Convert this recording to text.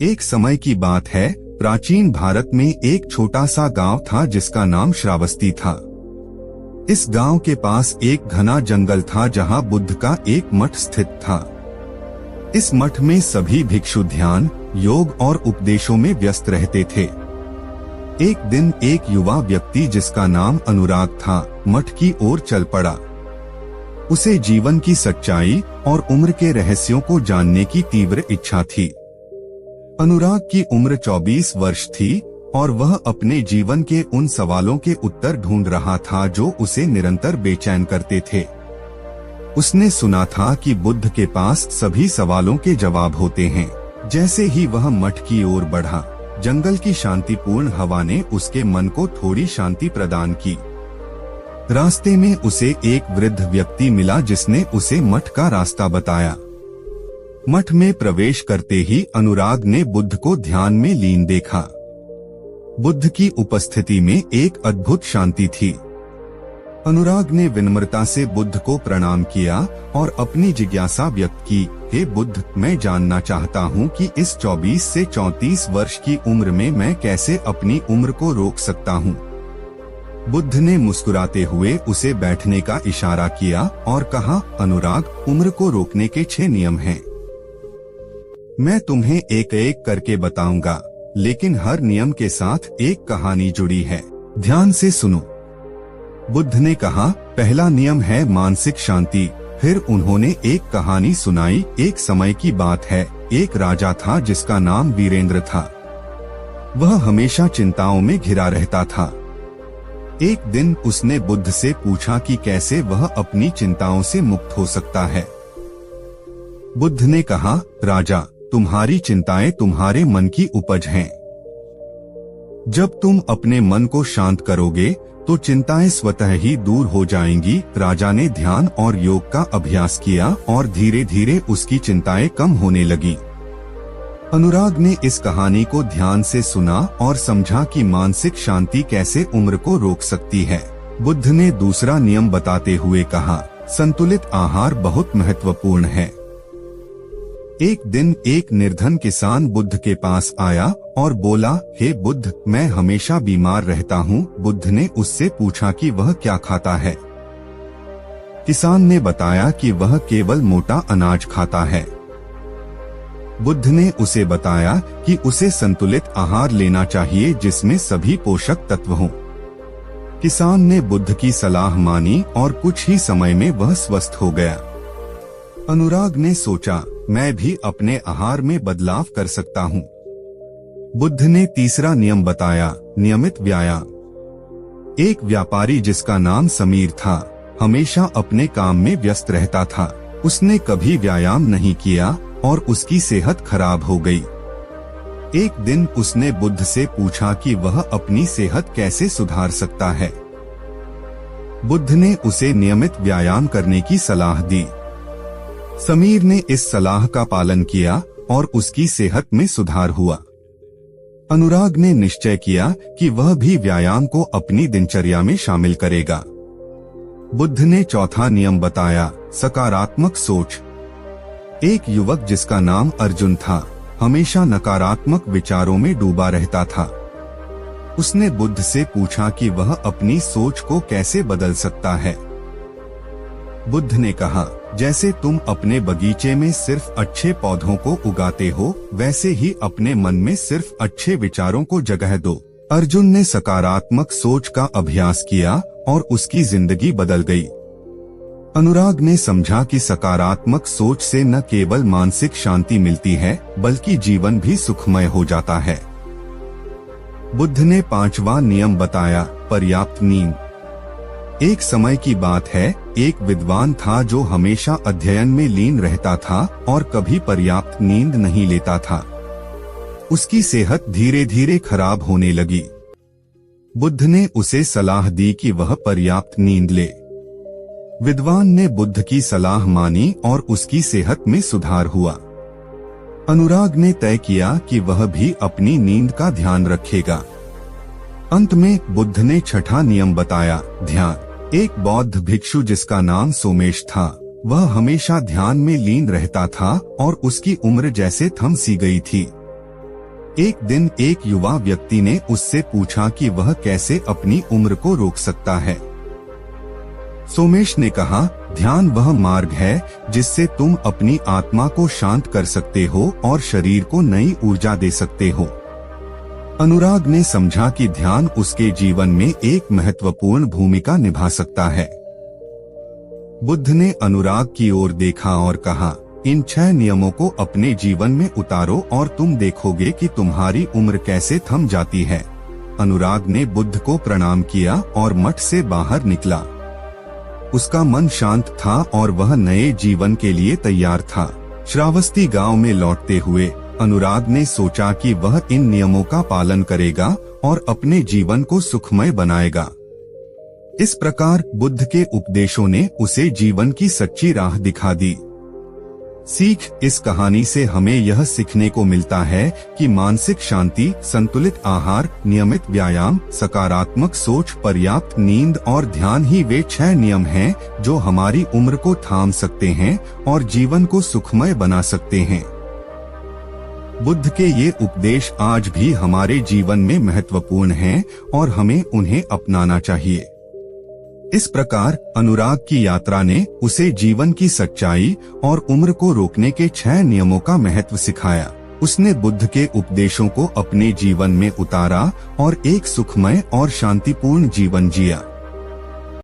एक समय की बात है, प्राचीन भारत में एक छोटा सा गांव था जिसका नाम श्रावस्ती था। इस गांव के पास एक घना जंगल था जहां बुद्ध का एक मठ स्थित था। इस मठ में सभी भिक्षु ध्यान, योग और उपदेशों में व्यस्त रहते थे। एक दिन एक युवा व्यक्ति जिसका नाम अनुराग था, मठ की ओर चल पड़ा। उसे जीवन की सच्चाई और उम्र के रहस्यों को जानने की तीव्र इच्छा थी। अनुराग की उम्र 24 वर्ष थी और वह अपने जीवन के उन सवालों के उत्तर ढूंढ रहा था जो उसे निरंतर बेचैन करते थे। उसने सुना था कि बुद्ध के पास सभी सवालों के जवाब होते हैं। जैसे ही वह मठ की ओर बढ़ा, जंगल की शांतिपूर्ण हवा ने उसके मन को थोड़ी शांति प्रदान की। रास्ते में उसे एक वृद्ध व्यक्ति मिला जिसने उसे मठ का रास्ता बताया। मठ में प्रवेश करते ही अनुराग ने बुद्ध को ध्यान में लीन देखा। बुद्ध की उपस्थिति में एक अद्भुत शांति थी। अनुराग ने विनम्रता से बुद्ध को प्रणाम किया और अपनी जिज्ञासा व्यक्त की, हे बुद्ध, मैं जानना चाहता हूँ कि इस 24 से 34 वर्ष की उम्र में मैं कैसे अपनी उम्र को रोक सकता हूँ। बुद्ध ने मुस्कुराते हुए उसे बैठने का इशारा किया और कहा, अनुराग, उम्र को रोकने के 6 नियम हैं। मैं तुम्हें एक एक करके बताऊंगा, लेकिन हर नियम के साथ एक कहानी जुड़ी है। ध्यान से सुनो। बुद्ध ने कहा, पहला नियम है मानसिक शांति। फिर उन्होंने एक कहानी सुनाई। एक समय की बात है, एक राजा था जिसका नाम वीरेंद्र था। वह हमेशा चिंताओं में घिरा रहता था। एक दिन उसने बुद्ध से पूछा कि कैसे वह अपनी चिंताओं से मुक्त हो सकता है। बुद्ध ने कहा, राजा, तुम्हारी चिंताएं तुम्हारे मन की उपज हैं। जब तुम अपने मन को शांत करोगे तो चिंताएं स्वतः ही दूर हो जाएंगी। राजा ने ध्यान और योग का अभ्यास किया और धीरे धीरे उसकी चिंताएं कम होने लगी। अनुराग ने इस कहानी को ध्यान से सुना और समझा कि मानसिक शांति कैसे उम्र को रोक सकती है। बुद्ध ने दूसरा नियम बताते हुए कहा, संतुलित आहार बहुत महत्वपूर्ण है। एक दिन एक निर्धन किसान बुद्ध के पास आया और बोला, हे बुद्ध, मैं हमेशा बीमार रहता हूँ। बुद्ध ने उससे पूछा कि वह क्या खाता है। किसान ने बताया कि वह केवल मोटा अनाज खाता है। बुद्ध ने उसे बताया कि उसे संतुलित आहार लेना चाहिए जिसमें सभी पोषक तत्व हों। किसान ने बुद्ध की सलाह मानी और कुछ ही समय में वह स्वस्थ हो गया। अनुराग ने सोचा, मैं भी अपने आहार में बदलाव कर सकता हूँ। बुद्ध ने तीसरा नियम बताया, नियमित व्यायाम। एक व्यापारी जिसका नाम समीर था, हमेशा अपने काम में व्यस्त रहता था। उसने कभी व्यायाम नहीं किया और उसकी सेहत खराब हो गई। एक दिन उसने बुद्ध से पूछा कि वह अपनी सेहत कैसे सुधार सकता है। बुद्ध ने उसे नियमित व्यायाम करने की सलाह दी। समीर ने इस सलाह का पालन किया और उसकी सेहत में सुधार हुआ। अनुराग ने निश्चय किया कि वह भी व्यायाम को अपनी दिनचर्या में शामिल करेगा। बुद्ध ने चौथा नियम बताया, सकारात्मक सोच। एक युवक जिसका नाम अर्जुन था, हमेशा नकारात्मक विचारों में डूबा रहता था। उसने बुद्ध से पूछा कि वह अपनी सोच को कैसे बदल सकता है। बुद्ध ने कहा, जैसे तुम अपने बगीचे में सिर्फ अच्छे पौधों को उगाते हो, वैसे ही अपने मन में सिर्फ अच्छे विचारों को जगह दो। अर्जुन ने सकारात्मक सोच का अभ्यास किया और उसकी जिंदगी बदल गई। अनुराग ने समझा कि सकारात्मक सोच से न केवल मानसिक शांति मिलती है, बल्कि जीवन भी सुखमय हो जाता है। बुद्ध ने पांचवा नियम बताया, पर्याप्त नींद। एक समय की बात है, एक विद्वान था जो हमेशा अध्ययन में लीन रहता था और कभी पर्याप्त नींद नहीं लेता था। उसकी सेहत धीरे धीरे खराब होने लगी। बुद्ध ने उसे सलाह दी कि वह पर्याप्त नींद ले। विद्वान ने बुद्ध की सलाह मानी और उसकी सेहत में सुधार हुआ। अनुराग ने तय किया कि वह भी अपनी नींद का ध्यान रखेगा। अंत में बुद्ध ने छठा नियम बताया, ध्यान। एक बौद्ध भिक्षु जिसका नाम सोमेश था, वह हमेशा ध्यान में लीन रहता था और उसकी उम्र जैसे थम सी गई थी। एक दिन एक युवा व्यक्ति ने उससे पूछा कि वह कैसे अपनी उम्र को रोक सकता है। सोमेश ने कहा, ध्यान वह मार्ग है जिससे तुम अपनी आत्मा को शांत कर सकते हो और शरीर को नई ऊर्जा दे सकते हो। अनुराग ने समझा कि ध्यान उसके जीवन में एक महत्वपूर्ण भूमिका निभा सकता है। बुद्ध ने अनुराग की ओर देखा और कहा, इन 6 नियमों को अपने जीवन में उतारो और तुम देखोगे कि तुम्हारी उम्र कैसे थम जाती है। अनुराग ने बुद्ध को प्रणाम किया और मठ से बाहर निकला। उसका मन शांत था और वह नए जीवन के लिए तैयार था। श्रावस्ती गांव में लौटते हुए अनुराग ने सोचा कि वह इन नियमों का पालन करेगा और अपने जीवन को सुखमय बनाएगा। इस प्रकार बुद्ध के उपदेशों ने उसे जीवन की सच्ची राह दिखा दी। सीख, इस कहानी से हमें यह सीखने को मिलता है कि मानसिक शांति, संतुलित आहार, नियमित व्यायाम, सकारात्मक सोच, पर्याप्त नींद और ध्यान ही वे 6 नियम हैं जो हमारी उम्र को थाम सकते हैं और जीवन को सुखमय बना सकते हैं। बुद्ध के ये उपदेश आज भी हमारे जीवन में महत्वपूर्ण हैं और हमें उन्हें अपनाना चाहिए। इस प्रकार अनुराग की यात्रा ने उसे जीवन की सच्चाई और उम्र को रोकने के 6 नियमों का महत्व सिखाया। उसने बुद्ध के उपदेशों को अपने जीवन में उतारा और एक सुखमय और शांतिपूर्ण जीवन जिया।